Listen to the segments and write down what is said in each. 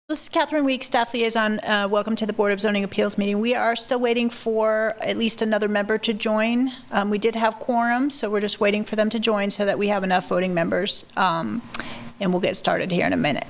This is Catherine Week, Staff Liaison. Welcome to the Board of Zoning Appeals meeting. We are still waiting for at least another member to join. We did have quorum, so we're just waiting for them to join so that we have enough voting members. And we'll get started here in a minute.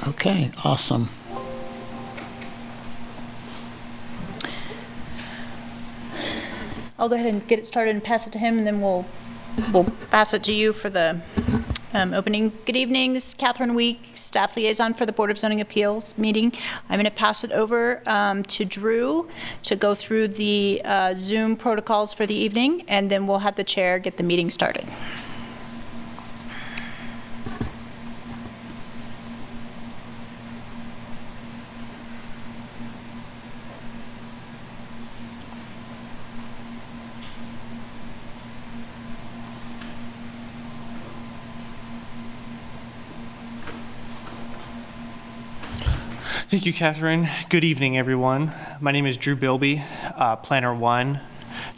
Okay, awesome. I'll go ahead and get it started and pass it to him, and then we'll pass it to you for the opening. Good evening. This is Catherine Week, Staff Liaison for the Board of Zoning Appeals meeting. I'm going to pass it over to Drew to go through the Zoom protocols for the evening, and then we'll have the chair get the meeting started. Thank you, Catherine. Good evening, everyone. My name is Drew Bilby, Planner 1.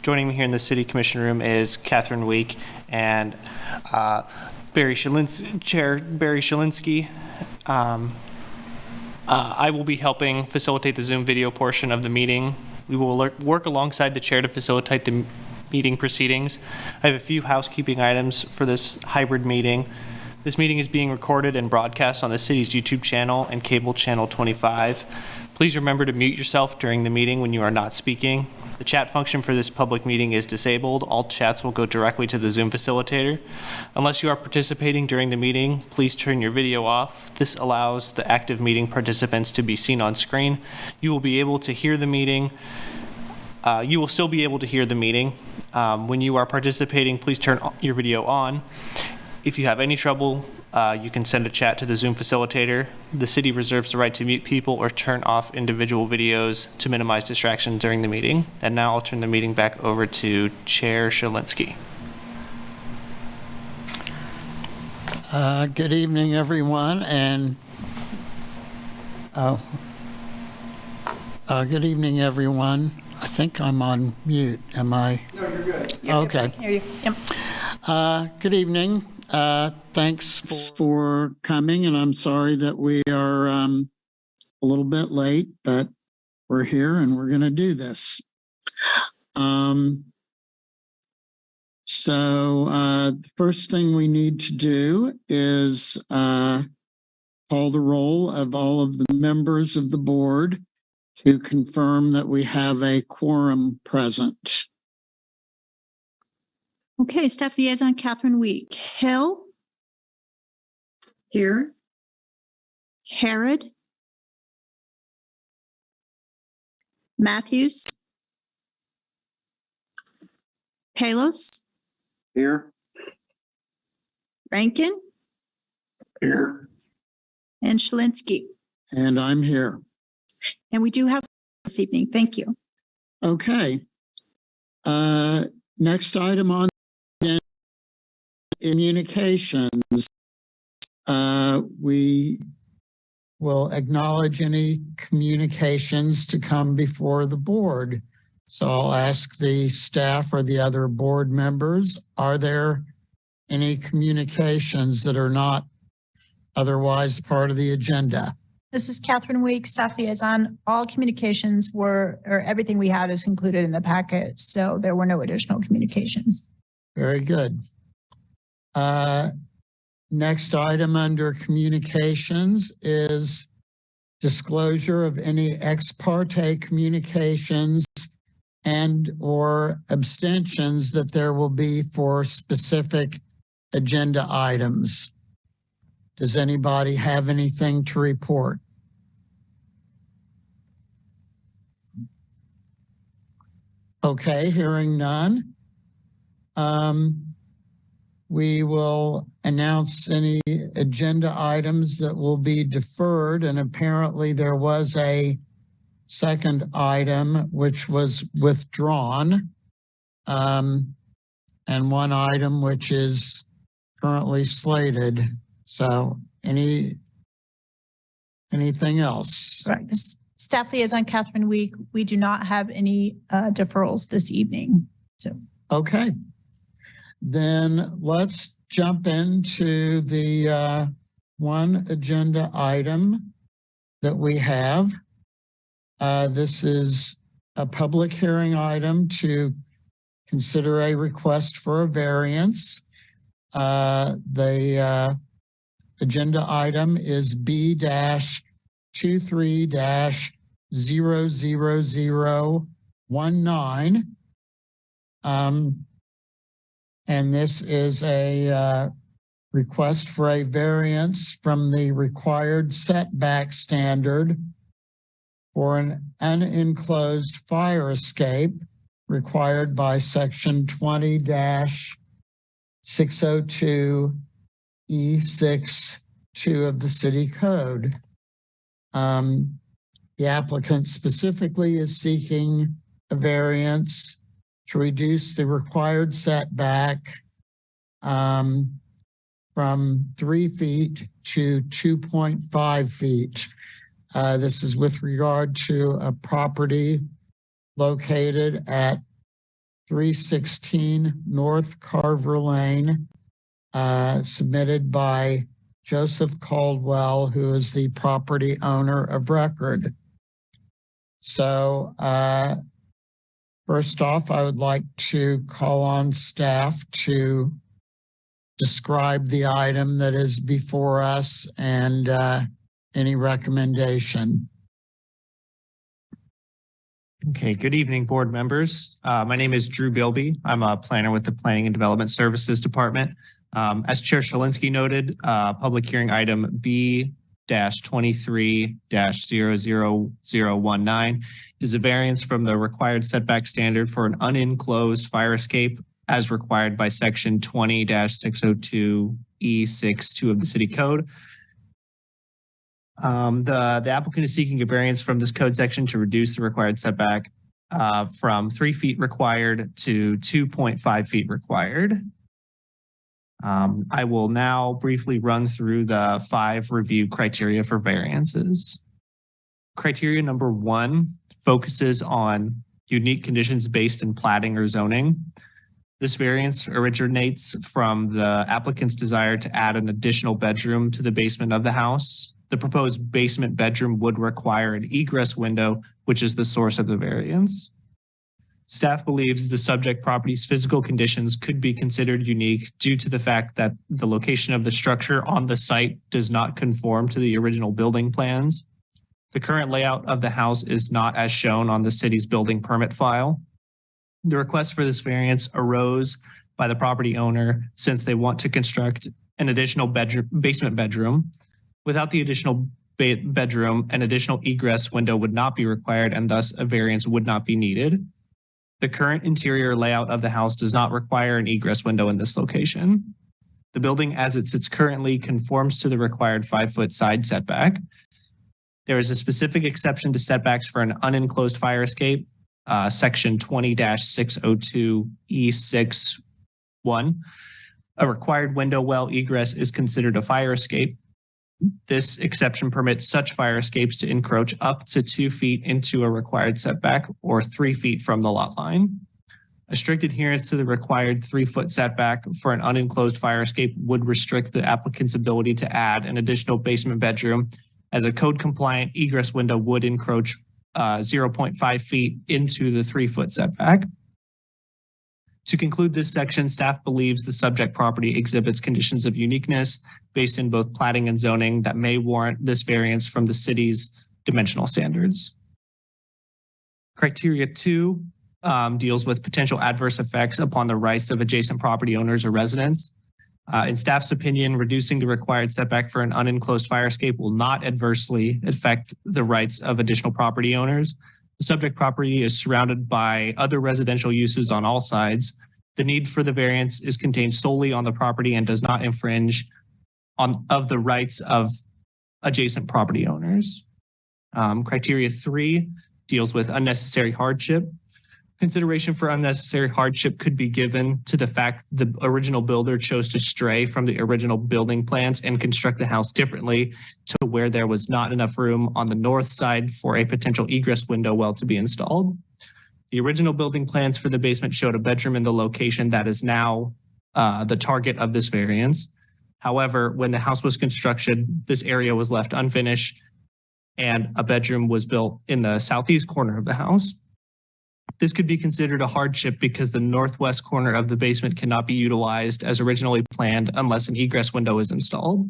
Joining me here in the City Commission room is Catherine Week and Chair Barry Shalinsky. I will be helping facilitate the Zoom video portion of the meeting. We will work alongside the chair to facilitate the meeting proceedings. I have a few housekeeping items for this hybrid meeting. This meeting is being recorded and broadcast on the city's YouTube channel and cable channel 25. Please remember to mute yourself during the meeting when you are not speaking. The chat function for this public meeting is disabled. All chats will go directly to the Zoom facilitator. Unless you are participating during the meeting, please turn your video off. This allows the active meeting participants to be seen on screen. You will be able to hear the meeting. You will still be able to hear the meeting. When you are participating, please turn your video on. If you have any trouble, you can send a chat to the Zoom facilitator. The city reserves the right to mute people or turn off individual videos to minimize distractions during the meeting. And now I'll turn the meeting back over to Chair Shalinsky. Good evening, everyone, and good evening, everyone. I think I'm on mute. Am I? No, you're good. Okay. Hear you. Yep. Good evening. Thanks for coming, and I'm sorry that we are a little bit late, but we're here and we're going to do this. The first thing we need to do is call the roll of all of the members of the board to confirm that we have a quorum present. Okay, Staff Liaison Catherine Week. Hill? Here. Harrod? Matthews? Palos? Here. Rankin, Here. and Shalinski. And I'm here. And we do have this evening. Thank you. Okay. Next item on the agenda, communications. We will acknowledge any communications to come before the board. So I'll ask the staff or the other board members, are there any communications that are not otherwise part of the agenda? This is Catherine Week, staff liaison. All communications or everything we had is included in the packet. So there were no additional communications. Very good. Next item under communications is disclosure of any ex parte communications and or abstentions that there will be for specific agenda items. Does anybody have anything to report? Okay, hearing none. We will announce any agenda items that will be deferred, and apparently there was a second item which was withdrawn, and one item which is currently slated. So anything else? Right. This staff liaison, Catherine Week, we do not have any deferrals this evening. So Okay. Then let's jump into the one agenda item that we have. This is a public hearing item to consider a request for a variance. The agenda item is B-23-00019. And this is a request for a variance from the required setback standard for an unenclosed fire escape required by section 20-602 E6-2 of the city code. The applicant specifically is seeking a variance to reduce the required setback from 3 feet to 2.5 feet. This is with regard to a property located at 316 North Carver Lane, submitted by Joseph Caldwell, who is the property owner of record. So, first off, I would like to call on staff to describe the item that is before us and any recommendation. Okay, good evening, board members. My name is Drew Bilby. I'm a planner with the Planning and Development Services Department. As Chair Shalinski noted, public hearing item B-23-00019 is a variance from the required setback standard for an unenclosed fire escape as required by section 20-602 E6-2 of the city code. The applicant is seeking a variance from this code section to reduce the required setback from 3 feet required to 2.5 feet required. I will now briefly run through the 5 review criteria for variances. Criteria number 1 focuses on unique conditions based in platting or zoning. This variance originates from the applicant's desire to add an additional bedroom to the basement of the house. The proposed basement bedroom would require an egress window, which is the source of the variance. Staff believes the subject property's physical conditions could be considered unique due to the fact that the location of the structure on the site does not conform to the original building plans. The current layout of the house is not as shown on the city's building permit file. The request for this variance arose by the property owner since they want to construct an additional basement bedroom. Without the additional bedroom, an additional egress window would not be required, and thus a variance would not be needed. The current interior layout of the house does not require an egress window in this location. The building as it sits currently conforms to the required 5-foot side setback. There is a specific exception to setbacks for an unenclosed fire escape, section 20-602 E6(1). A required window well egress is considered a fire escape. This exception permits such fire escapes to encroach up to 2 feet into a required setback or 3 feet from the lot line. A strict adherence to the required 3-foot setback for an unenclosed fire escape would restrict the applicant's ability to add an additional basement bedroom, as a code-compliant egress window would encroach 0.5 feet into the 3-foot setback. To conclude this section, staff believes the subject property exhibits conditions of uniqueness based in both platting and zoning that may warrant this variance from the city's dimensional standards. Criteria 2 deals with potential adverse effects upon the rights of adjacent property owners or residents. In staff's opinion, reducing the required setback for an unenclosed fire escape will not adversely affect the rights of additional property owners. The subject property is surrounded by other residential uses on all sides. The need for the variance is contained solely on the property and does not infringe on the rights of adjacent property owners. Criteria 3 deals with unnecessary hardship. Consideration for unnecessary hardship could be given to the fact the original builder chose to stray from the original building plans and construct the house differently to where there was not enough room on the north side for a potential egress window well to be installed. The original building plans for the basement showed a bedroom in the location that is now the target of this variance. However, when the house was constructed, this area was left unfinished and a bedroom was built in the southeast corner of the house. This could be considered a hardship because the northwest corner of the basement cannot be utilized as originally planned unless an egress window is installed.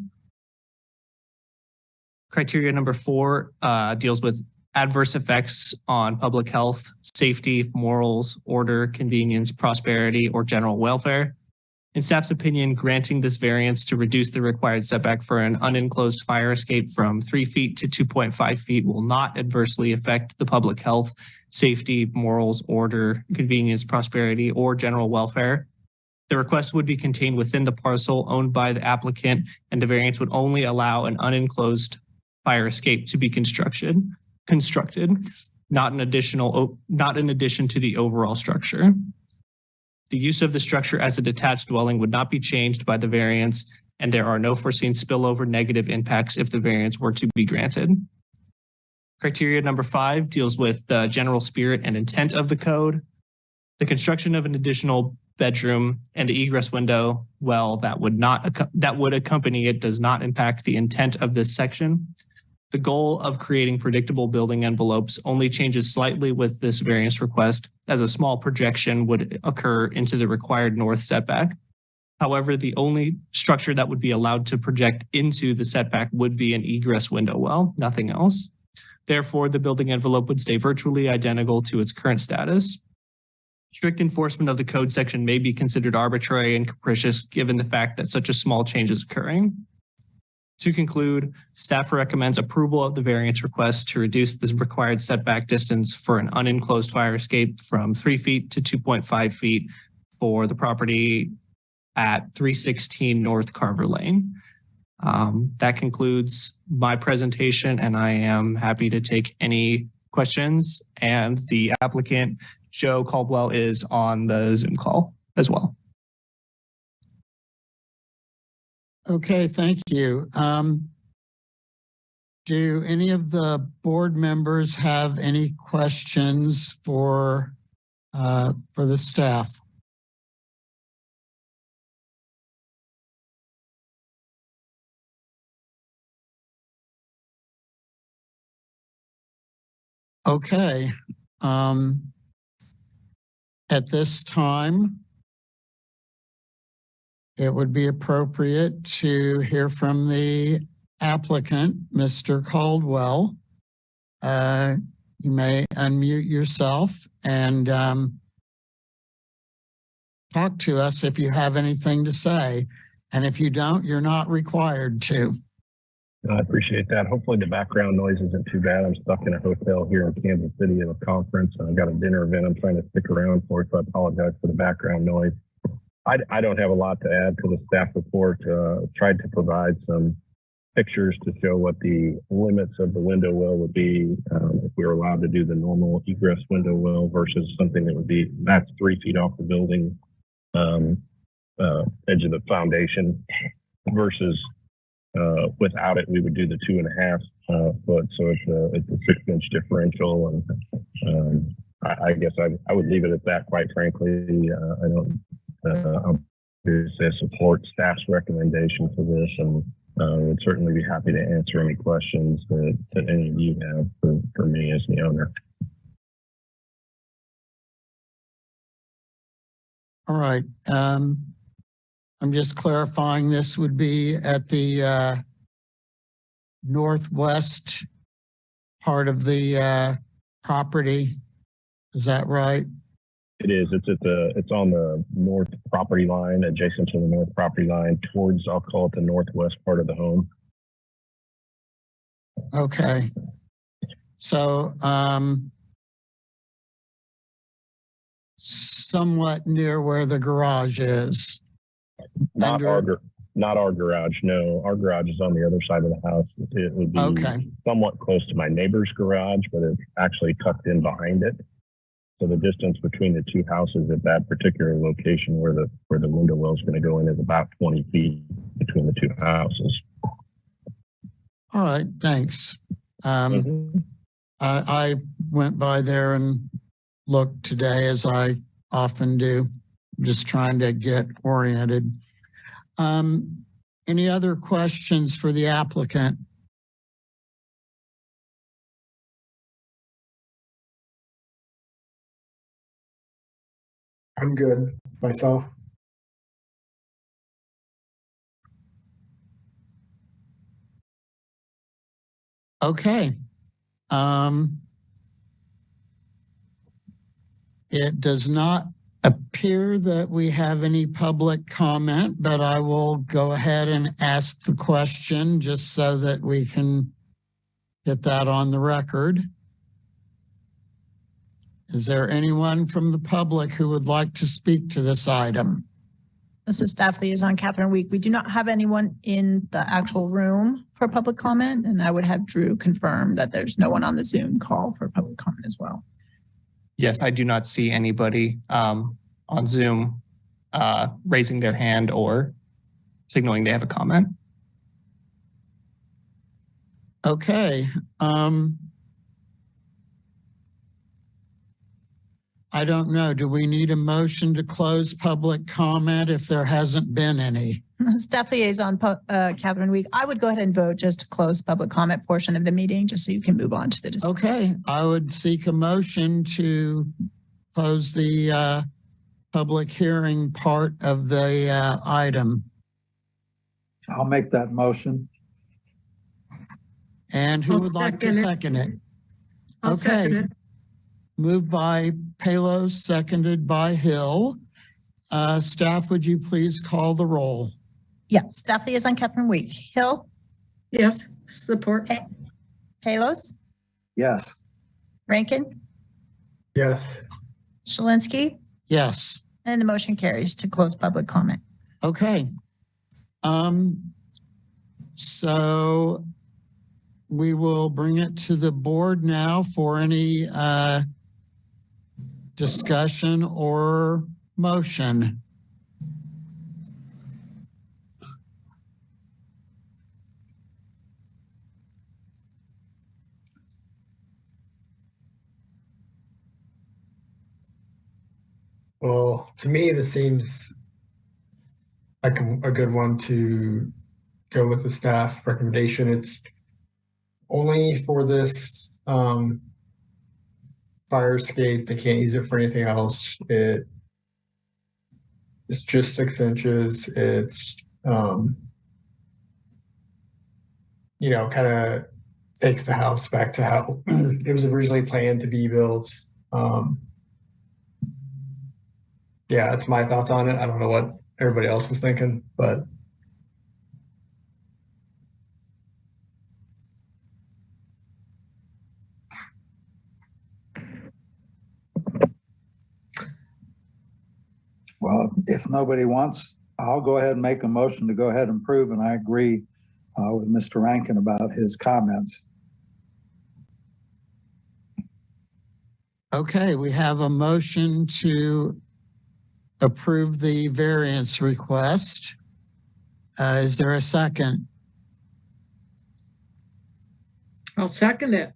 Criteria number 4 deals with adverse effects on public health, safety, morals, order, convenience, prosperity, or general welfare. In staff's opinion, granting this variance to reduce the required setback for an unenclosed fire escape from 3 feet to 2.5 feet will not adversely affect the public health, safety, morals, order, convenience, prosperity, or general welfare. The request would be contained within the parcel owned by the applicant, and the variance would only allow an unenclosed fire escape to be constructed, not in addition to the overall structure. The use of the structure as a detached dwelling would not be changed by the variance, and there are no foreseen spillover negative impacts if the variance were to be granted. Criteria number 5 deals with the general spirit and intent of the code. The construction of an additional bedroom and the egress window, well, that would accompany it does not impact the intent of this section. The goal of creating predictable building envelopes only changes slightly with this variance request, as a small projection would occur into the required north setback. However, the only structure that would be allowed to project into the setback would be an egress window well, nothing else. Therefore, the building envelope would stay virtually identical to its current status. Strict enforcement of the code section may be considered arbitrary and capricious given the fact that such a small change is occurring. To conclude, staff recommends approval of the variance request to reduce the required setback distance for an unenclosed fire escape from 3 feet to 2.5 feet for the property at 316 North Carver Lane. That concludes my presentation, and I am happy to take any questions. And the applicant, Joe Caldwell, is on the Zoom call as well. Okay, thank you. Do any of the board members have any questions for the staff? Okay. At this time, it would be appropriate to hear from the applicant, Mr. Caldwell. You may unmute yourself and talk to us if you have anything to say. And if you don't, you're not required to. I appreciate that. Hopefully the background noise isn't too bad. I'm stuck in a hotel here in Kansas City at a conference, and I've got a dinner event I'm trying to stick around for, so I apologize for the background noise. I don't have a lot to add to the staff report. Tried to provide some pictures to show what the limits of the window well would be if we were allowed to do the normal egress window well versus something that would be that's 3 feet off the building edge of the foundation versus without it we would do the 2.5 foot. So it's a 6-inch differential, and I guess I would leave it at that. Quite frankly, I don't. I'll support staff's recommendation for this, and would certainly be happy to answer any questions that any of you have for me as the owner. All right. I'm just clarifying this would be at the northwest part of the property. Is that right? It is. It's on the north property line, adjacent to the north property line, towards, I'll call it, the northwest part of the home. Okay. So somewhat near where the garage is. Not our garage. No, our garage is on the other side of the house. It would be somewhat close to my neighbor's garage, but it's actually tucked in behind it. So the distance between the two houses at that particular location where the window well is going to go in is about 20 feet between the two houses. All right, thanks. I went by there and looked today, as I often do, just trying to get oriented. Any other questions for the applicant? I'm good myself. Okay. It does not appear that we have any public comment, but I will go ahead and ask the question just so that we can get that on the record. Is there anyone from the public who would like to speak to this item? This is Staff Liaison Catherine Week. We do not have anyone in the actual room for public comment, and I would have Drew confirm that there's no one on the Zoom call for public comment as well. Yes, I do not see anybody on Zoom raising their hand or signaling they have a comment. Okay. I don't know. Do we need a motion to close public comment if there hasn't been any? Staff Liaison Catherine Week, I would go ahead and vote just to close public comment portion of the meeting, just so you can move on to the discussion. Okay, I would seek a motion to close the public hearing part of the item. I'll make that motion. And who would like to second it? I'll second it. Moved by Palos, seconded by Hill. Staff, would you please call the roll? Yeah, Staff Liaison Catherine Week. Hill? Yes, support. Palos? Yes. Rankin? Yes. Shalinski? Yes. And the motion carries to close public comment. Okay. So we will bring it to the board now for any discussion or motion. Well, to me, this seems like a good one to go with the staff recommendation. It's only for this fire escape. They can't use it for anything else. It's just 6 inches. It's, kind of takes the house back to how it was originally planned to be built. Yeah, that's my thoughts on it. I don't know what everybody else is thinking, but Well, if nobody wants, I'll go ahead and make a motion to go ahead and approve, and I agree with Mr. Rankin about his comments. Okay, we have a motion to approve the variance request. Is there a second? I'll second it.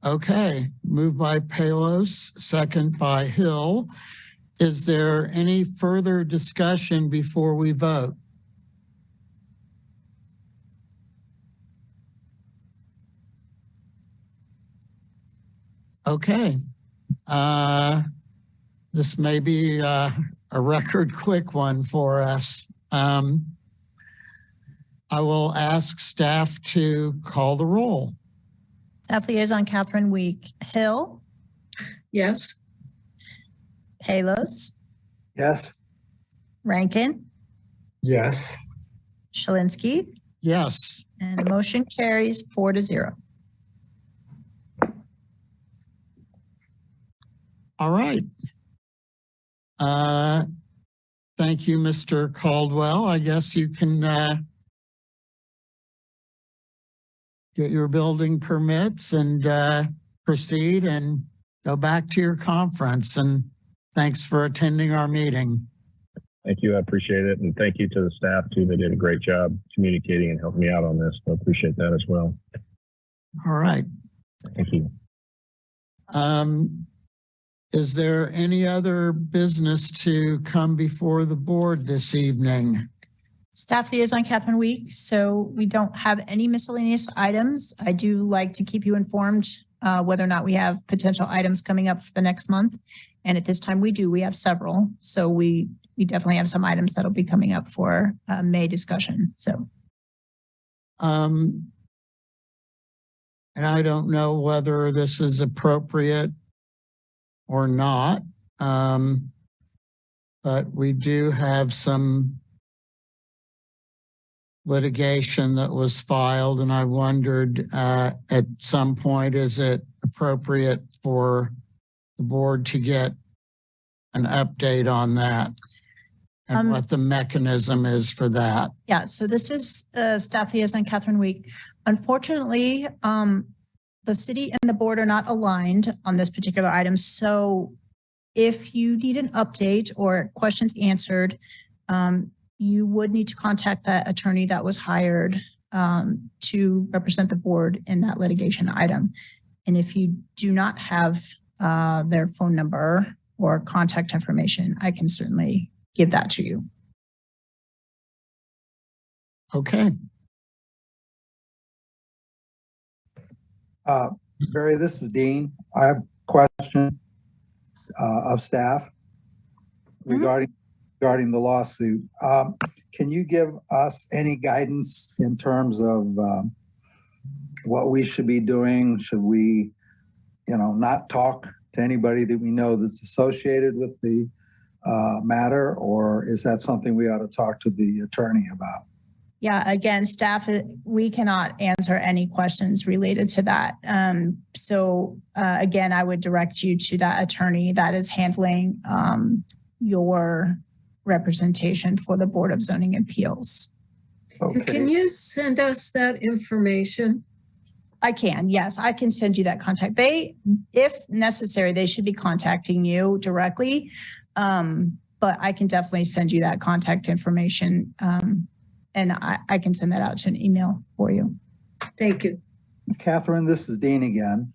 Okay, moved by Palos, second by Hill. Is there any further discussion before we vote? Okay. This may be a record quick one for us. I will ask staff to call the roll. Staff Liaison Catherine Week. Hill, Yes. Palos, Yes? Rankin, Yes. Shalinski, Yes. and the motion carries 4-0. All right. Thank you, Mr. Caldwell. I guess you can get your building permits and proceed and go back to your conference. And thanks for attending our meeting. Thank you. I appreciate it. And thank you to the staff too. They did a great job communicating and helping me out on this. So I appreciate that as well. All right. Thank you. Is there any other business to come before the board this evening? Staff Liaison Catherine Week. So we don't have any miscellaneous items. I do like to keep you informed whether or not we have potential items coming up for the next month. And at this time we do, we have several. So we definitely have some items that'll be coming up for May discussion. So. And I don't know whether this is appropriate or not, but we do have some litigation that was filed, and I wondered at some point, is it appropriate for the board to get an update on that and what the mechanism is for that? Yeah, so this is Staff Liaison Catherine Week. Unfortunately, the city and the board are not aligned on this particular item. So if you need an update or questions answered, you would need to contact that attorney that was hired to represent the board in that litigation item. And if you do not have their phone number or contact information, I can certainly give that to you. Okay. Barry, this is Dean. I have a question of staff regarding the lawsuit. Can you give us any guidance in terms of what we should be doing? Should we, not talk to anybody that we know that's associated with the matter, or is that something we ought to talk to the attorney about? Yeah, again, staff, we cannot answer any questions related to that. Again, I would direct you to that attorney that is handling your representation for the Board of Zoning Appeals. Okay. Can you send us that information? I can, yes, I can send you that contact. If necessary, they should be contacting you directly. But I can definitely send you that contact information. And I can send that out to an email for you. Thank you. Catherine, this is Dean again.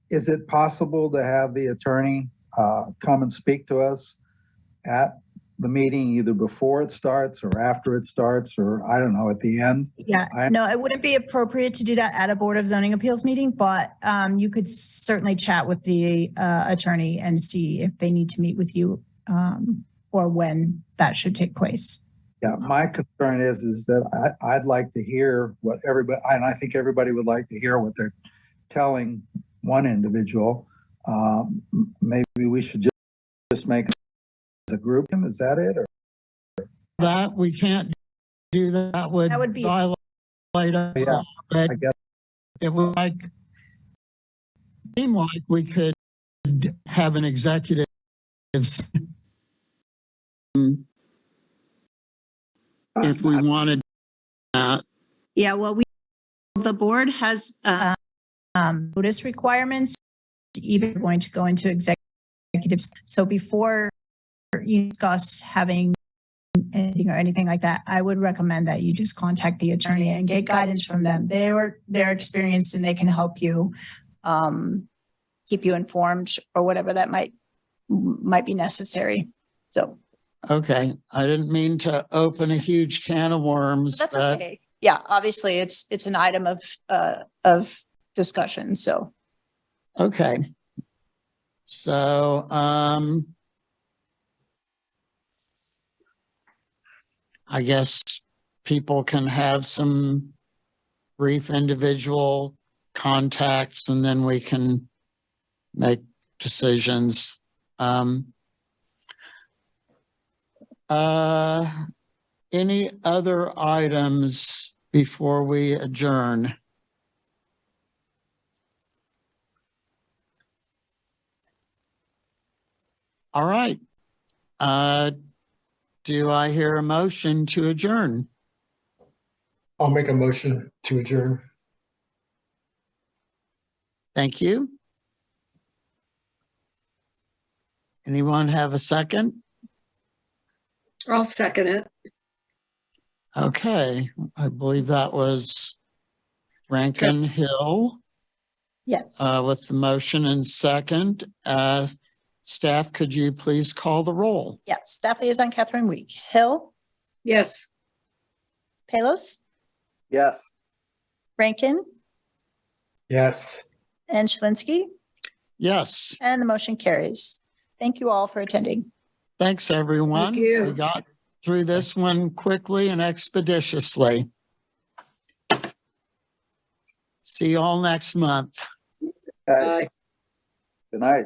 Is it possible to have the attorney come and speak to us at the meeting, either before it starts or after it starts, or I don't know, at the end? Yeah, no, it wouldn't be appropriate to do that at a Board of Zoning Appeals meeting, but you could certainly chat with the attorney and see if they need to meet with you or when that should take place. Yeah, my concern is that I'd like to hear what everybody, and I think everybody would like to hear what they're telling one individual. Maybe we should just make as a group. Is that it? Or That we can't do that. That would be violate us. Yeah, But I guess. it would seem like we could have an executive if we wanted that. Yeah, well, the board has notice requirements, even going to go into executives. So before you discuss having anything or anything like that, I would recommend that you just contact the attorney and get guidance from them. They're experienced and they can help you, keep you informed or whatever that might be necessary. So. Okay, I didn't mean to open a huge can of worms. That's but okay. Yeah, obviously it's an item of discussion, so. Okay. So, I guess people can have some brief individual contacts and then we can make decisions. Any other items before we adjourn? All right. Do I hear a motion to adjourn? I'll make a motion to adjourn. Thank you. Anyone have a second? I'll second it. Okay, I believe that was Rankin Hill Yes. with the motion and second. Staff, could you please call the roll? Yes, staff liaison Catherine Week. Hill, Yes. Palos, Yes. Rankin, Yes. and Shalinski, Yes, and the motion carries. Thank you all for attending. thanks, everyone. Thank you. We got through this one quickly and expeditiously. See you all next month. Okay. Bye. Good night.